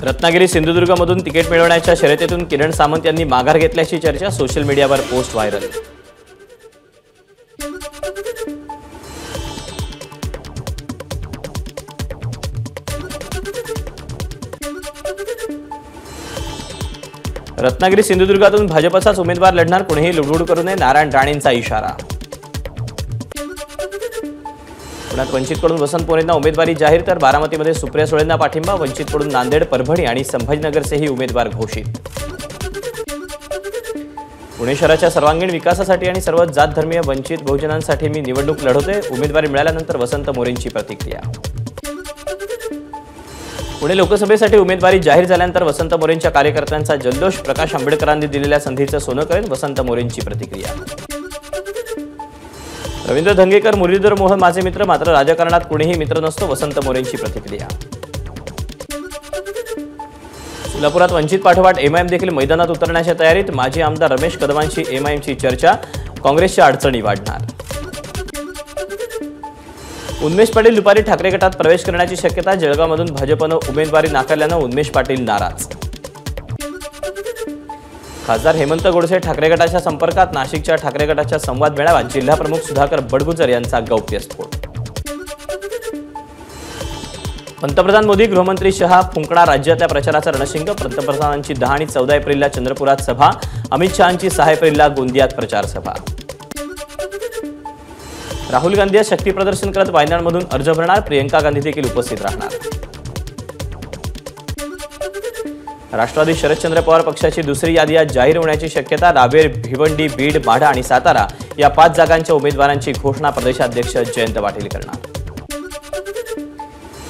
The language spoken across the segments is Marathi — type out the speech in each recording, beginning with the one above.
रत्नागिरी सिंधुदुर्गमधून तिकीट मिळवण्याच्या शर्यतीतून किरण सामंत यांनी माघार घेतल्याची चर्चा, सोशल मीडियावर पोस्ट व्हायरल। रत्नागिरी सिंधुदुर्गातून भाजपचाच उमेदवार लढणार, कुणीही लुडबुड करू नये, नारायण राणेंचा इशारा। पुण्यात वंचितकडून वसंत मोरेंना उमेदवारी जाहीर, तर बारामतीमध्ये सुप्रिया सुळेंना पाठिंबा। वंचितकडून नांदेड, परभणी आणि संभाजीनगरचेही उमेदवार घोषित। पुणे शहराच्या सर्वांगीण विकासासाठी आणि सर्व जात धर्मीय वंचित बहुजनांसाठी मी निवडणूक लढवते, उमेदवारी मिळाल्यानंतर वसंत मोरेंची प्रतिक्रिया। पुणे लोकसभेसाठी उमेदवारी जाहीर झाल्यानंतर वसंत मोरेंच्या कार्यकर्त्यांचा जल्लोष, प्रकाश आंबेडकरांनी दिलेल्या संधीचं सोनं करेन, वसंत मोरेंची प्रतिक्रिया। रवींद्र धंगेकर, मुरलीधर मोहोळ माझे मित्र, मात्र राजकारणात कुणीही मित्र नसतो, वसंत मोरेंची प्रतिक्रिया। सोलापुरात वंचित पाठोपाठ एमआयएम देखील मैदानात उतरण्याच्या तयारीत, माजी आमदार रमेश कदमांची एमआयएमची चर्चा, काँग्रेसच्या अडचणी वाढणार। उन्मेष पाटील दुपारी ठाकरे गटात प्रवेश करण्याची शक्यता, जळगावमधून भाजपनं उमेदवारी नाकारल्यानं उन्मेष पाटील नाराज। खासदार हेमंत गोडसे ठाकरे गटाच्या संपर्कात, नाशिकच्या ठाकरे गटाच्या संवाद मेळाव्यात जिल्हाप्रमुख सुधाकर बडगुजर यांचा गौप्यस्फोट। पंतप्रधान मोदी, गृहमंत्री शहा फुंकणार राज्यातल्या प्रचाराचा रणशिंग, पंतप्रधानांची 10 आणि 14 एप्रिलला चंद्रपुरात सभा, अमित शहांची 6 एप्रिलला गोंदियात प्रचार सभा। राहुल गांधी आज शक्ती प्रदर्शन करत वायनाडमधून अर्ज भरणार, प्रियंका गांधी देखील उपस्थित राहणार। राष्ट्रवादी शरदचंद्र पवार पक्षाची दुसरी यादी आज जाहीर होण्याची शक्यता, रावेर, भिवंडी, बीड, माढा आणि सातारा या 5 जागांच्या उमेदवारांची घोषणा प्रदेशाध्यक्ष जयंत पाटील करणार।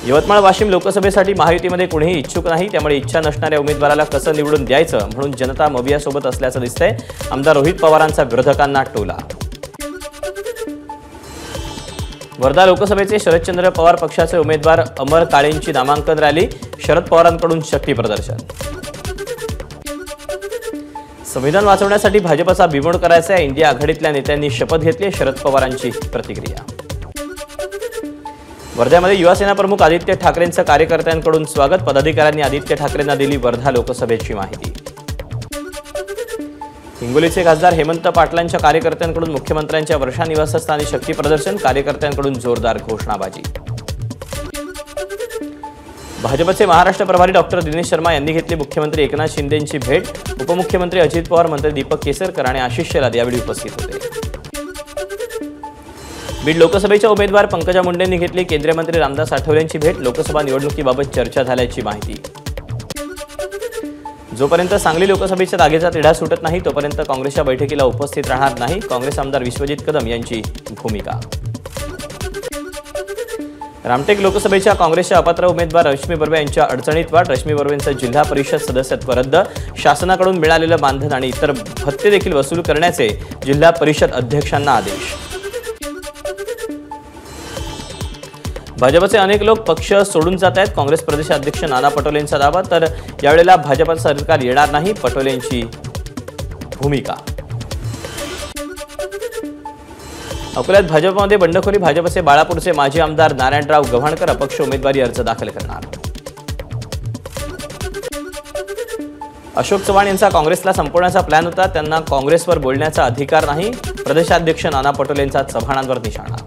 यवतमाळ, वाशिम लोकसभेसाठी महायुतीमध्ये कुणीही इच्छुक नाही, त्यामुळे इच्छा नसणाऱ्या उमेदवाराला कसं निवडून द्यायचं म्हणून जनता मवियासोबत असल्याचं दिसतंय, आमदार रोहित पवारांचा विरोधकांना टोला। वर्धा लोकसभेचे शरदचंद्र पवार पक्षाचे उमेदवार अमर काळेंची नामांकन रॅली, शरद पवारांकडून शक्ती प्रदर्शन। संविधान वाचवण्यासाठी भाजपचा बिमोड करायचा, इंडिया आघाडीतल्या नेत्यांनी शपथ घेतली, शरद पवारांची प्रतिक्रिया। वर्ध्यामध्ये युवासेना प्रमुख आदित्य ठाकरेंचं कार्यकर्त्यांकडून स्वागत, पदाधिकाऱ्यांनी आदित्य ठाकरेंना दिली वर्धा लोकसभेची माहिती। हिंगोलीचे खासदार हेमंत पाटलांच्या कार्यकर्त्यांकडून मुख्यमंत्र्यांच्या वर्षा निवासस्थानी शक्ती प्रदर्शन, कार्यकर्त्यांकडून जोरदार घोषणाबाजी। भाजपचे महाराष्ट्र प्रभारी डॉक्टर दिनेश शर्मा यांनी घेतली मुख्यमंत्री एकनाथ शिंदेंची भेट, उपमुख्यमंत्री अजित पवार, मंत्री दीपक केसरकर आणि आशिष शेलार यावेळी उपस्थित होते। बीड लोकसभेच्या उमेदवार पंकजा मुंडेंनी घेतली केंद्रीय मंत्री रामदास आठवलेंची भेट, लोकसभा निवडणुकीबाबत चर्चा झाल्याची माहिती। जोपर्यंत सांगली लोकसभेच्या जागेचा तिढा सुटत नाही तोपर्यंत काँग्रेसच्या बैठकीला उपस्थित राहणार नाही, काँग्रेस आमदार विश्वजित कदम यांची भूमिका। रामटेक लोकसभेच्या काँग्रेसच्या अपात्र उमेदवार रश्मी बर्वे यांच्या अडचणीत वाढ, रश्मी बर्वेंचं जिल्हा परिषद सदस्यत्व रद्द, शासनाकडून मिळालेलं मानधन आणि इतर भत्ते देखील वसूल करण्याचे जिल्हा परिषद अध्यक्षांना आदेश। भाजपचे अनेक लोक पक्ष सोडून जात आहेत, काँग्रेस प्रदेशाध्यक्ष नाना पटोलेंचा दावा, तर यावेळेला भाजपचं सरकार येणार नाही, पटोलेंची भूमिका। अकोल्यात भाजपमध्ये बंडखोरी, भाजपचे बाळापूरचे माजी आमदार नारायणराव गव्हाणकर अपक्ष उमेदवारी अर्ज दाखल करणार। अशोक चव्हाण यांचा काँग्रेसला संपवण्याचा प्लॅन होता, त्यांना काँग्रेसवर बोलण्याचा अधिकार नाही, प्रदेशाध्यक्ष नाना पटोलेंचा चव्हाणांवर निशाणा।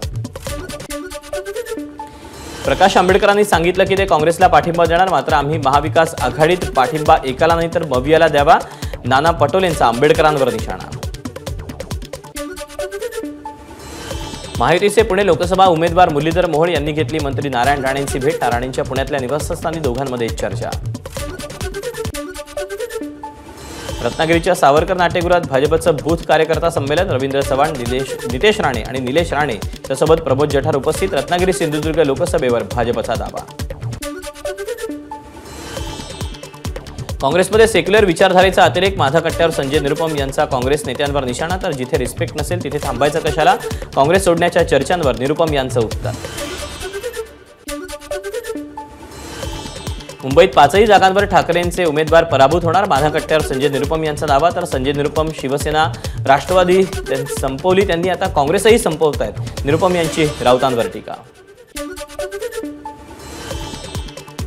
प्रकाश आंबेडकरांनी सांगितलं की ते काँग्रेसला पाठिंबा देणार, मात्र आम्ही महाविकास आघाडीत पाठिंबा एकाला नाही तर मवियाला द्यावा, नाना पटोलेंचा आंबेडकरांवर निशाणा। महायुतीचे पुणे लोकसभा उमेदवार मुरलीधर मोहोळ यांनी घेतली मंत्री नारायण राणेंची भेट, राणेंच्या पुण्यातल्या निवासस्थानी दोघांमध्ये चर्चा। रत्नागिरीच्या सावरकर नाट्यगृहात भाजपचं बूथ कार्यकर्ता संमेलन, रवींद्र चव्हाण, नितेश राणे आणि निलेश राणे त्यासोबत प्रमोद जठार उपस्थित, रत्नागिरी सिंधुदुर्ग लोकसभेवर भाजपचा दावा। काँग्रेसमध्ये सेक्युलर विचारधारेचा अतिरेक, माझा कट्ट्यावर संजय निरुपम यांचा काँग्रेस नेत्यांवर निशाणा, तर जिथे रिस्पेक्ट नसेल तिथे थांबायचं कशाला, काँग्रेस सोडण्याच्या चर्चांवर निरुपम यांचं उत्तर। मुंबईत 5ही जागांवर ठाकरेंचे उमेदवार पराभूत होणार. माझा कट्ट्यावर संजय निरुपम यांचा दावा. तर संजय निरुपम शिवसेना राष्ट्रवादी संपवली, त्यांनी आता काँग्रेसही संपवत आहेत. निरुपम यांची राऊतांवर टीका.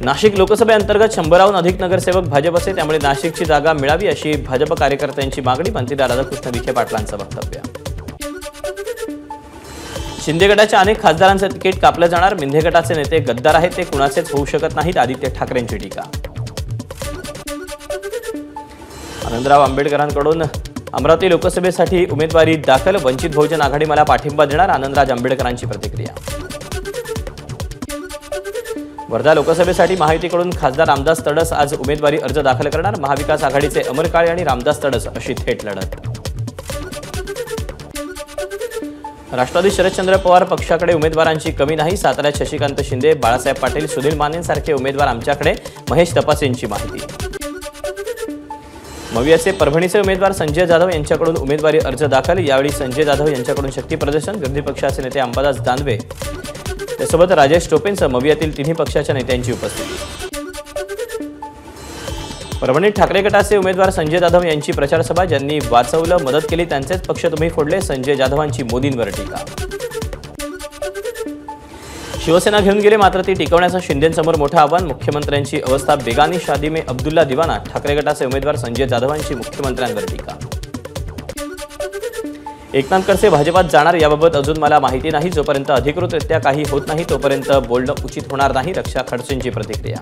नाशिक लोकसभेअंतर्गत 100हून अधिक नगरसेवक भाजपचे, त्यामुळे नाशिकची जागा मिळावी अशी भाजप कार्यकर्त्यांची मागणी. मंत्री राधाकृष्ण विखे पाटलांचं वक्तव्य. शिंदे गटाच्या अनेक खासदारांचं तिकीट कापलं जाणार. मिंधे गटाचे नेते गद्दार आहेत, ते कुणाचेच होऊ शकत नाहीत. आदित्य ठाकरेंची टीका. आनंदराव आंबेडकरांकडून अमरावती लोकसभेसाठी उमेदवारी दाखल. वंचित बहुजन आघाडी मला पाठिंबा देणार. आनंदराज आंबेडकरांची प्रतिक्रिया. वर्धा लोकसभेसाठी महायुतीकडून खासदार रामदास तडस आज उमेदवारी अर्ज दाखल करणार. महाविकास आघाडीचे अमर काळे आणि रामदास तडस अशी थेट लढत. राष्ट्रवादी शरदचंद्र पवार पक्षाकडे उमेदवारांची कमी नाही. साताऱ्यात शशिकांत शिंदे, बाळासाहेब पाटील, सुनील मानेंसारखे उमेदवार आमच्याकडे. महेश तपासेंची माहिती. मवियाचे परभणीचे उमेदवार संजय जाधव यांच्याकडून उमेदवारी अर्ज दाखल. यावेळी संजय जाधव यांच्याकडून शक्ती प्रदर्शन. विरोधी पक्षाचे नेते अंबादास दानवे, त्यासोबत राजेश टोपेंसह मवियातील तिन्ही पक्षाच्या नेत्यांची उपस्थिती. परभणीत ठाकरे गटाचे उमेदवार संजय जाधव यांची प्रचार सभा. ज्यांनी वाचवलं, मदत केली त्यांचेच पक्ष तुम्ही फोडले. संजय जाधवांची मोदींवर टीका. शिवसेना घेऊन गेले, मात्र ती टिकवण्याचं शिंदेंसमोर मोठं आव्हान. मुख्यमंत्र्यांची अवस्था बेगानी. शादी में अब्दुल्ला दिवाना. ठाकरे गटाचे उमेदवार संजय जाधवांची मुख्यमंत्र्यांवर टीका. एकनाथ खडसे भाजपात जाणार याबाबत अजून मला माहिती नाही. जोपर्यंत अधिकृतरित्या काही होत नाही तोपर्यंत बोलणं उचित होणार नाही. रक्षा खडसेंची प्रतिक्रिया.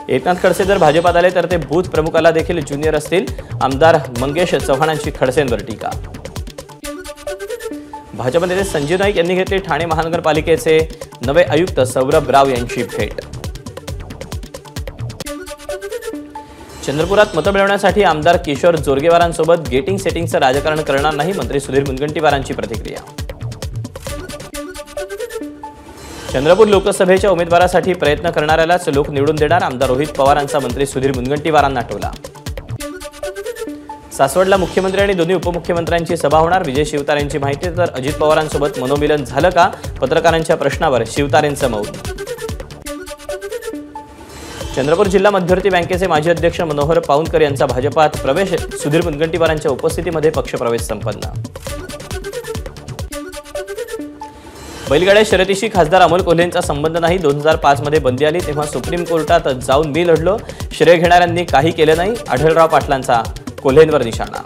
एकनाथ खडसे जर भाजपात आले तर ते बूथ प्रमुखाला देखील ज्युनियर असतील. आमदार मंगेश चव्हाणांची खडसेंवर टीका. भाजप नेते संजय नाईक यांनी घेतले ठाणे महानगरपालिकेचे नवे आयुक्त सौरभ राव यांची भेट. चंद्रपुरात मतं मिळवण्यासाठी आमदार किशोर जोरगेवारांसोबत गेटिंग सेटिंगचं राजकारण करणार नाही. मंत्री सुधीर मुनगंटीवारांची प्रतिक्रिया. चंद्रपूर लोकसभेच्या उमेदवारासाठी प्रयत्न करणाऱ्यालाच लोक निवडून देणार. आमदार रोहित पवारांचा मंत्री सुधीर मुनगंटीवारांना टोला. सासवडला मुख्यमंत्री आणि दोन्ही उपमुख्यमंत्र्यांची सभा होणार. विजय शिवतारेंची माहिती. तर अजित पवारांसोबत मनोमिलन झालं का? पत्रकारांच्या प्रश्नावर शिवतारेंचं मौन. चंद्रपूर जिल्हा मध्यवर्ती बँकेचे माजी अध्यक्ष मनोहर पाऊनकर यांचा भाजपात प्रवेश. सुधीर मुनगंटीवारांच्या उपस्थितीमध्ये पक्षप्रवेश संपन्न. बैलगाड्या शर्यतीशी खासदार अमोल कोल्हेंचा संबंध नाही. 2005 मध्ये बंदी आली तेव्हा सुप्रीम कोर्टात जाऊन मी लढलो. श्रेय घेणाऱ्यांनी काही केलं नाही. आढळराव पाटलांचा कोल्हेंवर निशाणा.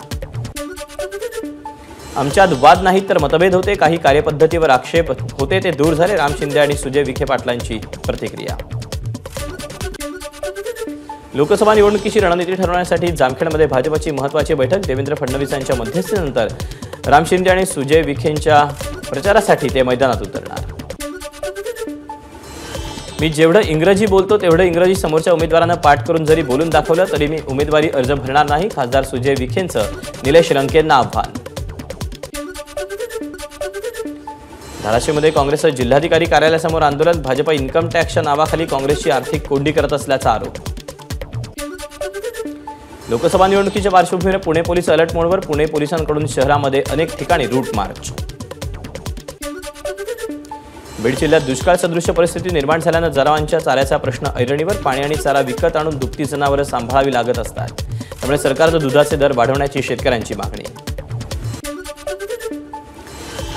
आमच्यात वाद नाहीत तर मतभेद होते. काही कार्यपद्धतीवर आक्षेप होते ते दूर झाले. राम शिंदे आणि सुजय विखे पाटलांची प्रतिक्रिया. लोकसभा निवडणुकीची रणनीती ठरवण्यासाठी जामखेडमध्ये भाजपची महत्त्वाची बैठक. देवेंद्र फडणवीसांच्या मध्यस्थीनंतर राम शिंदे आणि सुजय विखेंच्या प्रचारासाठी ते मैदानात उतरणार. मी जेवढं इंग्रजी बोलतो तेवढं इंग्रजी समोरच्या उमेदवारांना पाठ करून जरी बोलून दाखवलं तरी मी उमेदवारी अर्ज भरणार नाही. खासदार सुजय विखेंचं निलेश लंकेंना आव्हान. धाराशिवमध्ये काँग्रेसचं जिल्हाधिकारी कार्यालयासमोर आंदोलन. भाजप इन्कम टॅक्सच्या नावाखाली काँग्रेसची आर्थिक कोंडी करत असल्याचा आरोप. लोकसभा निवडणुकीच्या पार्श्वभूमीवर पुणे पोलीस अलर्ट मोडवर. पुणे पोलिसांकडून शहरामध्ये अनेक ठिकाणी रूट मार्च. बीड जिल्ह्यात दुष्काळ सदृश्य परिस्थिती निर्माण झाल्यानं जनावरांच्या चाऱ्याचा प्रश्न ऐरणीवर. पाणी आणि चारा विकत आणून दुभती जनावरं सांभाळावी लागत असतात. त्यामुळे सरकारचं दुधाचे दर वाढवण्याची शेतकऱ्यांची मागणी.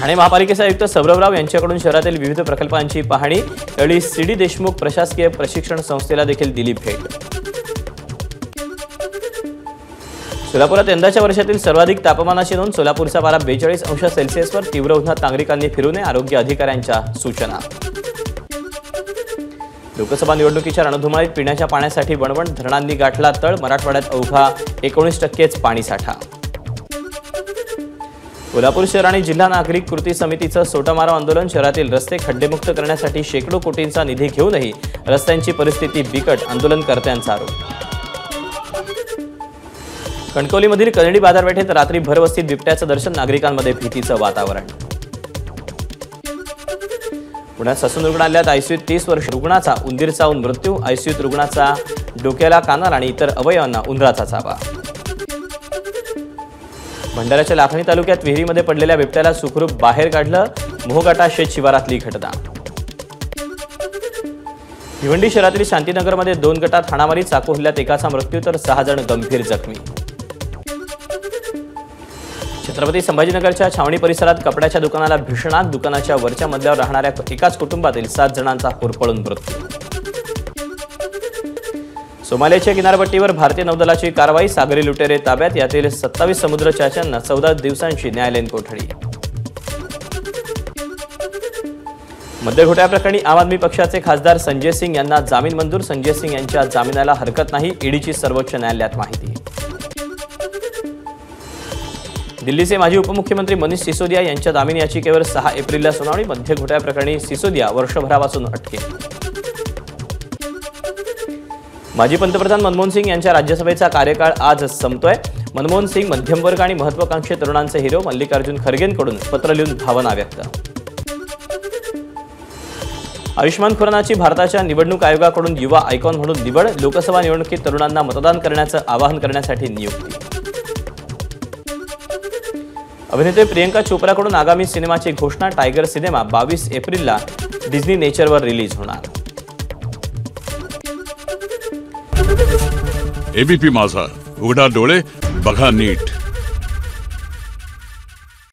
ठाणे महापालिकेचे आयुक्त सौरभराव यांच्याकडून शहरातील विविध प्रकल्पांची पाहणी. यावेळी सी.डी. देशमुख प्रशासकीय प्रशिक्षण संस्थेला देखील दिली भेट. सोलापुरात यंदाच्या वर्षातील सर्वाधिक तापमानाची नोंद. सोलापूरचा पारा 42 अंश सेल्सिअसवर. तीव्र उन्हात नागरिकांनी फिरू नये. आरोग्य अधिकाऱ्यांच्या सूचना. लोकसभा निवडणुकीच्या रणधुमाळीत पिण्याच्या पाण्यासाठी वणवण. धरणांनी गाठला तळ. मराठवाड्यात अवघा 19%च पाणीसाठा. कोल्हापूर शहर आणि जिल्हा नागरिक कृती समितीचं सोटामारा आंदोलन. शहरातील रस्ते खड्डेमुक्त करण्यासाठी शेकडो कोटींचा निधी घेऊनही रस्त्यांची परिस्थिती बिकट. आंदोलनकर्त्यांचा आरोप. कणकवलीमधील कनेडी बाजारपेठेत रात्री भरवस्तीत बिबट्याचं दर्शन. नागरिकांमध्ये भीतीचं वातावरण. पुण्यात ससून रुग्णालयात आयसीयूत 30 वर्ष रुग्णाचा उंदीर चावून मृत्यू. आयसीयूत रुग्णाचा डोक्याला, कानाला आणि इतर अवयवांना उंदराचा चावा. भंडाऱ्याच्या लाखणी तालुक्यात विहिरीमध्ये पडलेल्या बिबट्याला सुखरूप बाहेर काढलं. मोहगाटा शेत शिवारातली घटना. भिवंडी शहरातील शांतीनगरमध्ये 2 गटात हाणामारी, चाकू हल्ल्यात एकाचा मृत्यू तर 6 जण गंभीर जखमी. छत्रपती संभाजीनगरच्या छावणी परिसरात कपड्याच्या दुकानाला भीषण आग, दुकानाच्या वरच्या मजल्यावर राहणाऱ्या एकाच कुटुंबातील 7 जणांचा होरपळून मृत्यू. सोमालियाच्या किनारपट्टीवर भारतीय नौदलाची कारवाई, सागरी लुटेरे ताब्यात, यातील 27 समुद्रचाच्यांना 14 दिवसांची न्यायालयीन कोठडी. मद्य घोटाळ्याप्रकरणी आम आदमी पक्षाचे खासदार संजय सिंग यांना जामीन मंजूर, संजय सिंग यांच्या जामिनाला हरकत नाही, ईडीची सर्वोच्च न्यायालयात माहिती. दिल्लीचे माजी उपमुख्यमंत्री मनीष सिसोदिया यांच्या जामीन याचिकेवर 6 एप्रिलला सुनावणी, मद्य घोटाळ्याप्रकरणी सिसोदिया वर्षभरापासून अटकेत. माजी पंतप्रधान मनमोहन सिंग यांच्या राज्यसभेचा कार्यकाळ आज संपतोय. मनमोहन सिंग मध्यमवर्ग आणि महत्वाकांक्षी तरुणांचे हिरो, मल्लिकार्जुन खरगेंकडून पत्र लिहून भावना व्यक्त. आयुष्मान खुरानाची भारताच्या निवडणूक आयोगाकडून युवा आयकॉन म्हणून निवड, लोकसभा निवडणुकीत तरुणांना मतदान करण्याचं आवाहन करण्यासाठी नियुक्ती. अभिनेत्री प्रियंका चोप्राकडून आगामी सिनेमाची घोषणा, टायगर सिनेमा 22 एप्रिलला डिझनी नेचरवर रिलीज होणार. एबीपी माझा, उघडा डोळे बघा नीट.